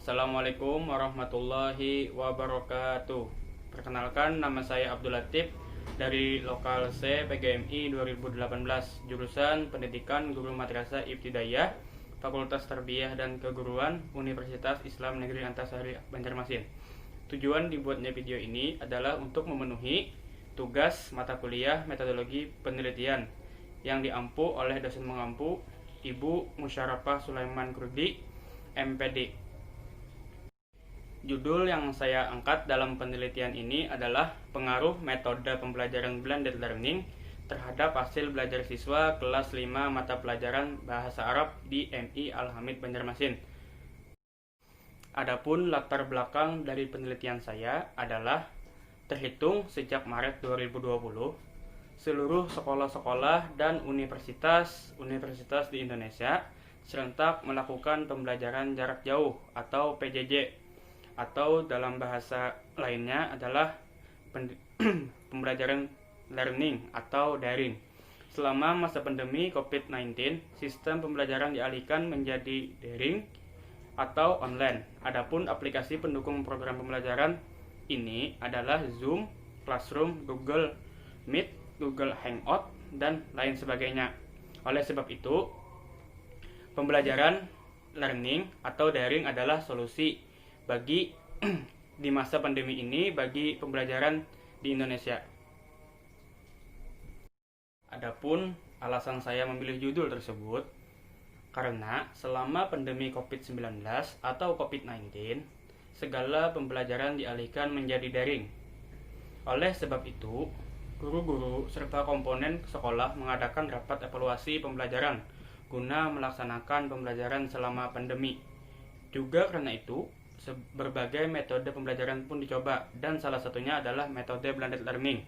Assalamualaikum warahmatullahi wabarakatuh. Perkenalkan, nama saya Abdul Latif dari Lokal C PGMI 2018, jurusan Pendidikan Guru Madrasah Ibtidaiyah, Fakultas Tarbiyah dan Keguruan, Universitas Islam Negeri Antasari Banjarmasin. Tujuan dibuatnya video ini adalah untuk memenuhi tugas mata kuliah metodologi penelitian yang diampu oleh dosen mengampu Ibu Musyarafah Sulaiman Kurdi, MPD. Judul yang saya angkat dalam penelitian ini adalah pengaruh metode pembelajaran blended learning terhadap hasil belajar siswa kelas 5 mata pelajaran Bahasa Arab di MI Al-Hamid Banjarmasin. Adapun latar belakang dari penelitian saya adalah terhitung sejak Maret 2020, seluruh sekolah-sekolah dan universitas di Indonesia serentak melakukan pembelajaran jarak jauh atau PJJ, atau dalam bahasa lainnya adalah pembelajaran learning atau daring. Selama masa pandemi COVID-19, sistem pembelajaran dialihkan menjadi daring atau online. Adapun aplikasi pendukung program pembelajaran ini adalah Zoom, Classroom, Google Meet, Google Hangout, dan lain sebagainya. Oleh sebab itu, pembelajaran learning atau daring adalah solusi bagi di masa pandemi ini bagi pembelajaran di Indonesia. Adapun alasan saya memilih judul tersebut karena selama pandemi COVID-19 atau COVID-19, segala pembelajaran dialihkan menjadi daring. Oleh sebab itu, guru-guru serta komponen sekolah mengadakan rapat evaluasi pembelajaran guna melaksanakan pembelajaran selama pandemi. Juga karena itu, berbagai metode pembelajaran pun dicoba, dan salah satunya adalah metode blended learning.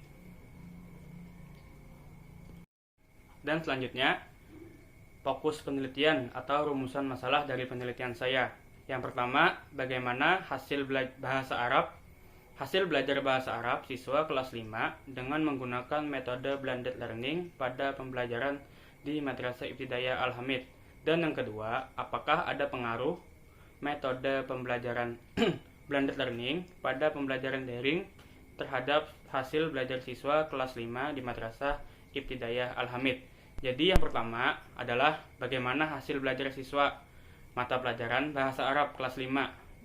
Dan selanjutnya, fokus penelitian atau rumusan masalah dari penelitian saya. Yang pertama, bagaimana hasil belajar bahasa Arab siswa kelas 5 dengan menggunakan metode blended learning pada pembelajaran di Madrasah Ibtidaiyah Al-Hamid. Dan yang kedua, apakah ada pengaruh metode pembelajaran blended learning pada pembelajaran daring terhadap hasil belajar siswa kelas 5 di Madrasah Ibtidaiyah Al-Hamid. Jadi yang pertama adalah bagaimana hasil belajar siswa mata pelajaran Bahasa Arab kelas 5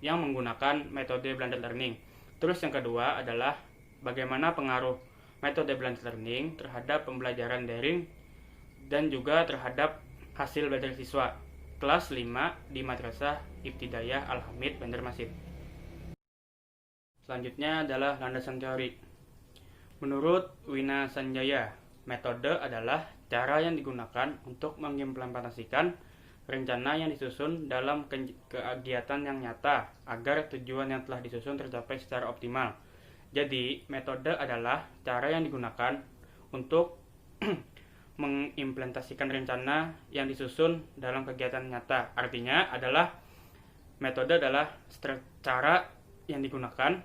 yang menggunakan metode blended learning. Terus yang kedua adalah bagaimana pengaruh metode blended learning terhadap pembelajaran daring dan juga terhadap hasil belajar siswa kelas 5 di Madrasah Ibtidaiyah Al-Hamid Banjarmasin. Selanjutnya adalah landasan teori. Menurut Wina Sanjaya, metode adalah cara yang digunakan untuk mengimplementasikan rencana yang disusun dalam kegiatan yang nyata agar tujuan yang telah disusun tercapai secara optimal. Jadi, metode adalah cara yang digunakan untuk mengimplementasikan rencana yang disusun dalam kegiatan nyata. Artinya adalah metode adalah cara yang digunakan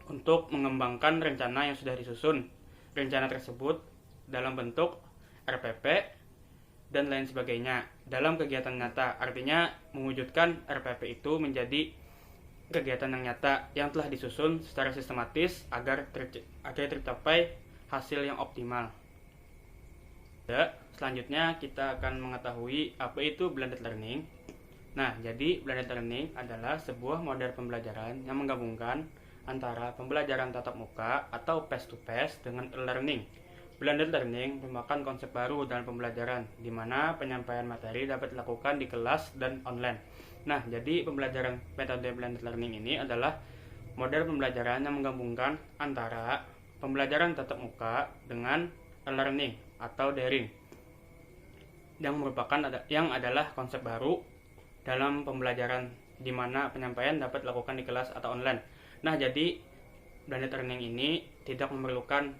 untuk mengembangkan rencana yang sudah disusun. Rencana tersebut dalam bentuk RPP dan lain sebagainya dalam kegiatan nyata. Artinya mewujudkan RPP itu menjadi kegiatan yang nyata yang telah disusun secara sistematis agar tercapai hasil yang optimal. Selanjutnya kita akan mengetahui apa itu blended learning. Nah, jadi blended learning adalah sebuah model pembelajaran yang menggabungkan antara pembelajaran tatap muka atau face to face dengan e-learning. Blended learning merupakan konsep baru dalam pembelajaran di mana penyampaian materi dapat dilakukan di kelas dan online. Nah, jadi pembelajaran metode blended learning ini adalah model pembelajaran yang menggabungkan antara pembelajaran tatap muka dengan e-learning atau daring yang adalah konsep baru dalam pembelajaran di mana penyampaian dapat dilakukan di kelas atau online. Nah, jadi blended learning ini tidak memerlukan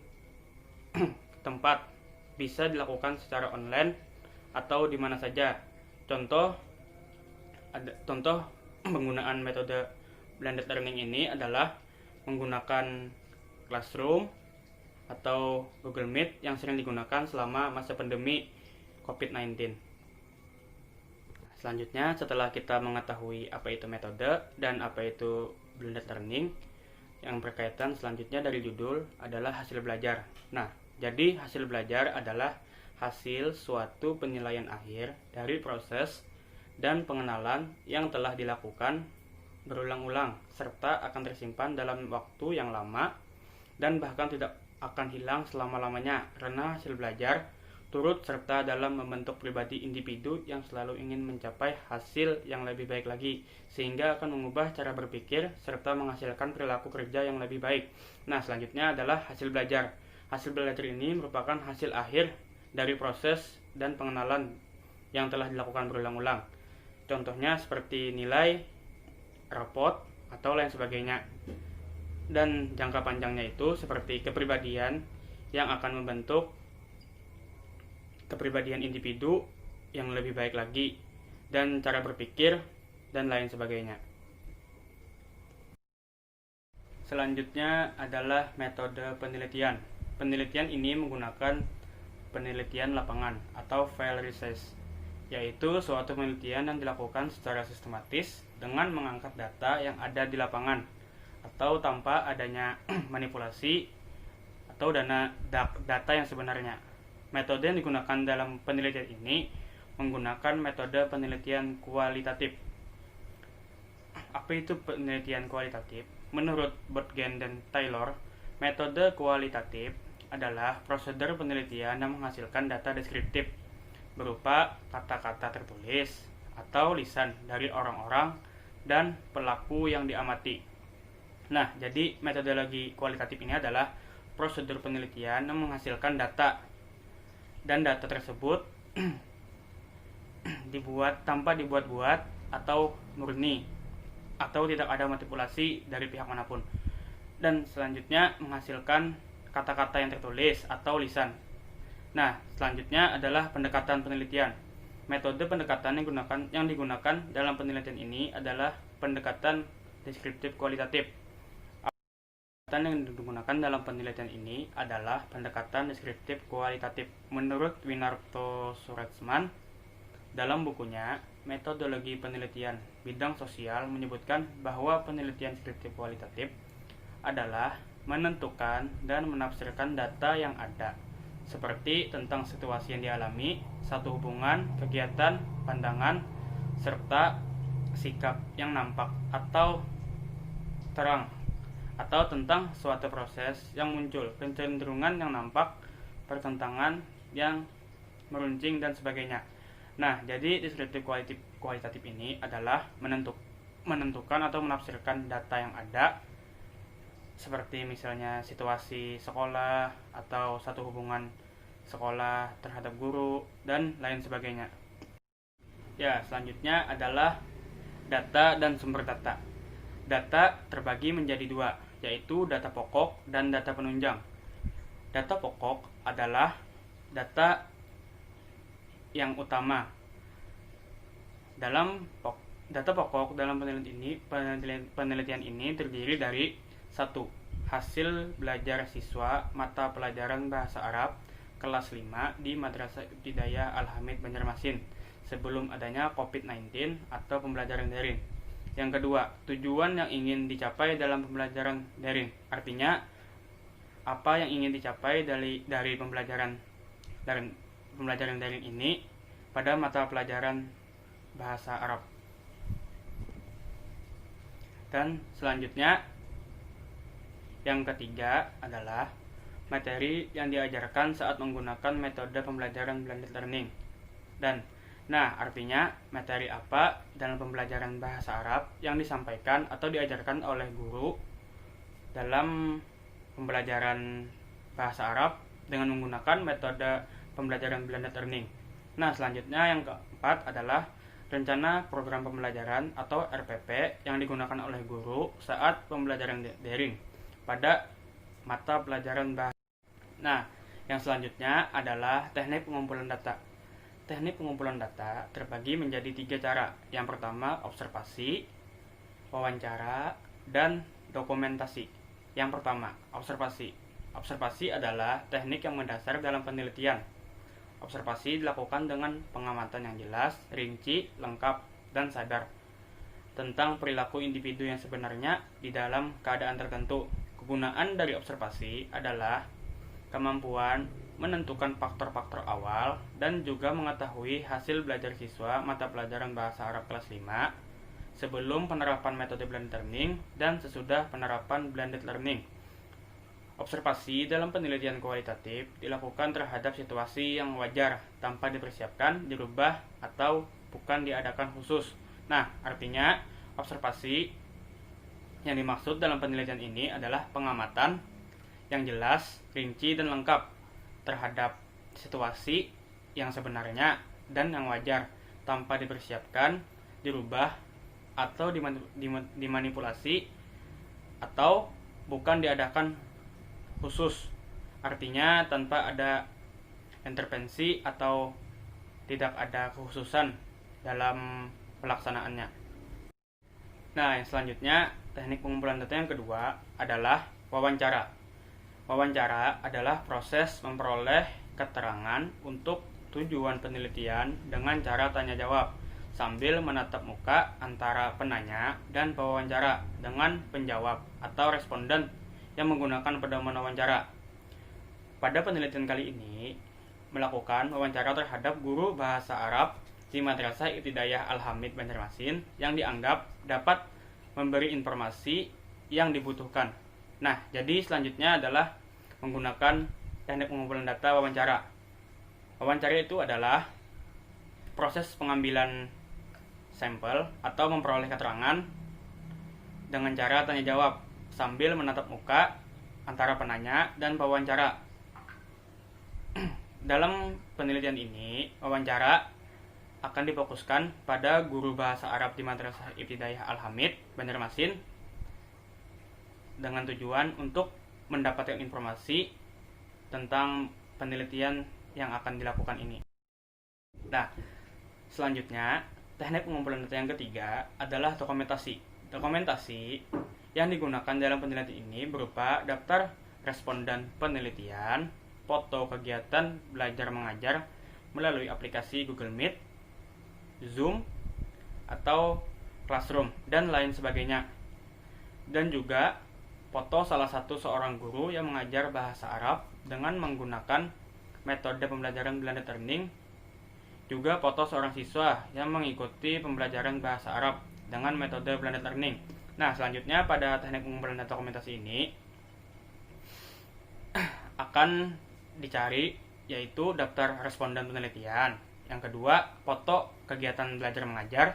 tempat, bisa dilakukan secara online atau di mana saja. Contoh penggunaan metode blended learning ini adalah menggunakan Classroom atau Google Meet yang sering digunakan selama masa pandemi COVID-19. selanjutnya setelah kita mengetahui apa itu metode dan apa itu blended learning, yang berkaitan selanjutnya dari judul adalah hasil belajar. Nah, jadi hasil belajar adalah hasil suatu penilaian akhir dari proses dan pengenalan yang telah dilakukan berulang-ulang serta akan tersimpan dalam waktu yang lama dan bahkan tidak akan hilang selama-lamanya, karena hasil belajar turut serta dalam membentuk pribadi individu yang selalu ingin mencapai hasil yang lebih baik lagi, sehingga akan mengubah cara berpikir serta menghasilkan perilaku kerja yang lebih baik. Nah, selanjutnya adalah hasil belajar. Hasil belajar ini merupakan hasil akhir dari proses dan pengenalan yang telah dilakukan berulang-ulang. Contohnya seperti nilai, rapot, atau lain sebagainya. Dan jangka panjangnya itu seperti kepribadian yang akan membentuk kepribadian individu yang lebih baik lagi, dan cara berpikir, dan lain sebagainya. Selanjutnya adalah metode penelitian. Penelitian ini menggunakan penelitian lapangan atau field research, yaitu suatu penelitian yang dilakukan secara sistematis dengan mengangkat data yang ada di lapangan atau tanpa adanya manipulasi atau data yang sebenarnya. Metode yang digunakan dalam penelitian ini menggunakan metode penelitian kualitatif. Apa itu penelitian kualitatif? Menurut Botgen dan Taylor, metode kualitatif adalah prosedur penelitian yang menghasilkan data deskriptif berupa kata-kata tertulis atau lisan dari orang-orang dan pelaku yang diamati. Nah, jadi metodologi kualitatif ini adalah prosedur penelitian yang menghasilkan data, dan data tersebut dibuat tanpa dibuat-buat atau murni, atau tidak ada manipulasi dari pihak manapun. Dan selanjutnya menghasilkan kata-kata yang tertulis atau lisan. Nah, selanjutnya adalah pendekatan penelitian. Metode pendekatan yang digunakan dalam penelitian ini adalah pendekatan deskriptif kualitatif. Pendekatan yang digunakan dalam penelitian ini adalah pendekatan deskriptif kualitatif. Menurut Winarto Suretsman, dalam bukunya Metodologi Penelitian Bidang Sosial menyebutkan bahwa penelitian deskriptif kualitatif adalah menentukan dan menafsirkan data yang ada, seperti tentang situasi yang dialami, satu hubungan, kegiatan, pandangan, serta sikap yang nampak atau terang, atau tentang suatu proses yang muncul, kecenderungan yang nampak, pertentangan yang meruncing, dan sebagainya. Nah, jadi deskriptif kualitatif ini adalah menentukan atau menafsirkan data yang ada, seperti misalnya situasi sekolah atau satu hubungan sekolah terhadap guru, dan lain sebagainya. Ya, selanjutnya adalah data dan sumber data. Data terbagi menjadi dua, yaitu data pokok dan data penunjang. Data pokok adalah data yang utama. Data pokok dalam penelitian ini terdiri dari 1. Hasil belajar siswa mata pelajaran Bahasa Arab kelas 5 di Madrasah Ibtidaiyah Al-Hamid Banjarmasin sebelum adanya COVID-19 atau pembelajaran daring. Yang kedua, tujuan yang ingin dicapai dalam pembelajaran daring. Artinya, apa yang ingin dicapai dari pembelajaran daring ini pada mata pelajaran Bahasa Arab. Dan selanjutnya, yang ketiga adalah materi yang diajarkan saat menggunakan metode pembelajaran blended learning. Artinya materi apa dalam pembelajaran Bahasa Arab yang disampaikan atau diajarkan oleh guru dalam pembelajaran Bahasa Arab dengan menggunakan metode pembelajaran blended learning. Nah, selanjutnya yang keempat adalah rencana program pembelajaran atau RPP yang digunakan oleh guru saat pembelajaran daring pada mata pelajaran bahasa. Nah, yang selanjutnya adalah teknik pengumpulan data. Teknik pengumpulan data terbagi menjadi 3 cara. Yang pertama, observasi, wawancara, dan dokumentasi. Yang pertama, observasi. Observasi adalah teknik yang mendasar dalam penelitian. Observasi dilakukan dengan pengamatan yang jelas, rinci, lengkap, dan sadar tentang perilaku individu yang sebenarnya di dalam keadaan tertentu. Kegunaan dari observasi adalah kemampuan menentukan faktor-faktor awal dan juga mengetahui hasil belajar siswa mata pelajaran bahasa Arab kelas 5 sebelum penerapan metode blended learning dan sesudah penerapan blended learning. Observasi dalam penelitian kualitatif dilakukan terhadap situasi yang wajar tanpa dipersiapkan, dirubah, atau bukan diadakan khusus. Nah, artinya observasi yang dimaksud dalam penelitian ini adalah pengamatan yang jelas, rinci, dan lengkap terhadap situasi yang sebenarnya dan yang wajar tanpa dipersiapkan, dirubah, atau dimanipulasi, atau bukan diadakan khusus, artinya tanpa ada intervensi atau tidak ada kekhususan dalam pelaksanaannya. Nah, yang selanjutnya, teknik pengumpulan data yang kedua adalah wawancara. Wawancara adalah proses memperoleh keterangan untuk tujuan penelitian dengan cara tanya jawab sambil menatap muka antara penanya dan pewawancara dengan penjawab atau responden yang menggunakan pedoman wawancara. Pada penelitian kali ini, melakukan wawancara terhadap guru bahasa Arab di Madrasah Ibtidaiyah Al-Hamid Banjarmasin yang dianggap dapat memberi informasi yang dibutuhkan. Nah, jadi selanjutnya adalah menggunakan teknik pengumpulan data wawancara. Wawancara itu adalah proses pengambilan sampel atau memperoleh keterangan dengan cara tanya jawab sambil menatap muka antara penanya dan pewawancara. Dalam penelitian ini, wawancara akan difokuskan pada guru bahasa Arab di Madrasah Ibtidaiyah Al-Hamid Banjarmasin dengan tujuan untuk mendapatkan informasi tentang penelitian yang akan dilakukan ini. Nah, selanjutnya, teknik pengumpulan data yang ketiga adalah dokumentasi. Dokumentasi yang digunakan dalam penelitian ini berupa daftar responden penelitian, foto kegiatan belajar mengajar melalui aplikasi Google Meet, Zoom, atau Classroom, dan lain sebagainya. Dan juga foto salah satu seorang guru yang mengajar bahasa Arab dengan menggunakan metode pembelajaran blended learning, juga foto seorang siswa yang mengikuti pembelajaran bahasa Arab dengan metode blended learning. Nah, selanjutnya pada teknik pengumpulan data dokumentasi ini akan dicari yaitu daftar responden penelitian. Yang kedua, foto kegiatan belajar mengajar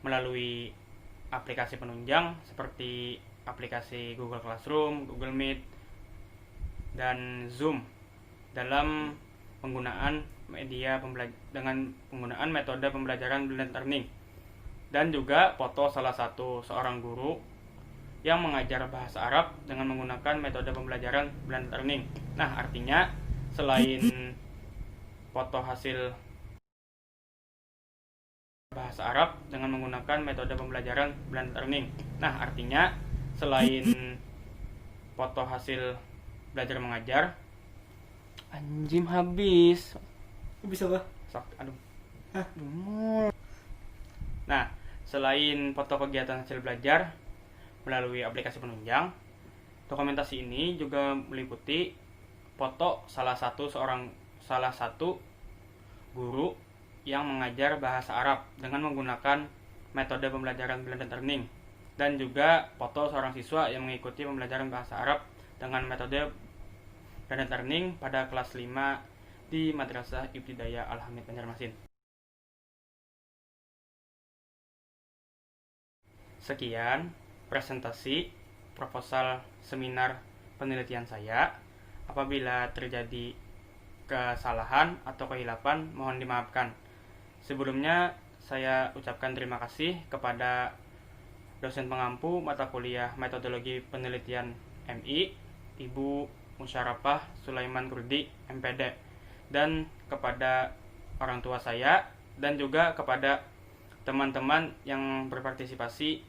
melalui aplikasi penunjang seperti aplikasi Google Classroom, Google Meet, dan Zoom dalam penggunaan dengan penggunaan metode pembelajaran blended learning. Dan juga foto salah satu seorang guru yang mengajar bahasa Arab dengan menggunakan metode pembelajaran blended learning. Nah, artinya selain foto hasil bahasa Arab dengan menggunakan metode pembelajaran blended learning. Nah, artinya selain foto hasil belajar mengajar, anjim habis. Bisa apa? Aduh. Hah? Nah, selain foto kegiatan hasil belajar melalui aplikasi penunjang, dokumentasi ini juga meliputi foto salah satu guru yang mengajar bahasa Arab dengan menggunakan metode pembelajaran blended learning, dan juga foto seorang siswa yang mengikuti pembelajaran bahasa Arab dengan metode blended learning pada kelas 5 di Madrasah Ibtidaiyah Al-Hamid Banjarmasin. Sekian presentasi proposal seminar penelitian saya. Apabila terjadi kesalahan atau kehilafan, mohon dimaafkan. Sebelumnya saya ucapkan terima kasih kepada dosen pengampu mata kuliah Metodologi Penelitian MI, Ibu Musyarafah Sulaiman Kurdi, MPD, dan kepada orang tua saya, dan juga kepada teman-teman yang berpartisipasi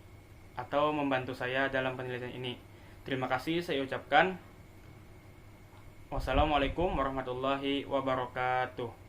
atau membantu saya dalam penelitian ini. Terima kasih saya ucapkan. Wassalamualaikum warahmatullahi wabarakatuh.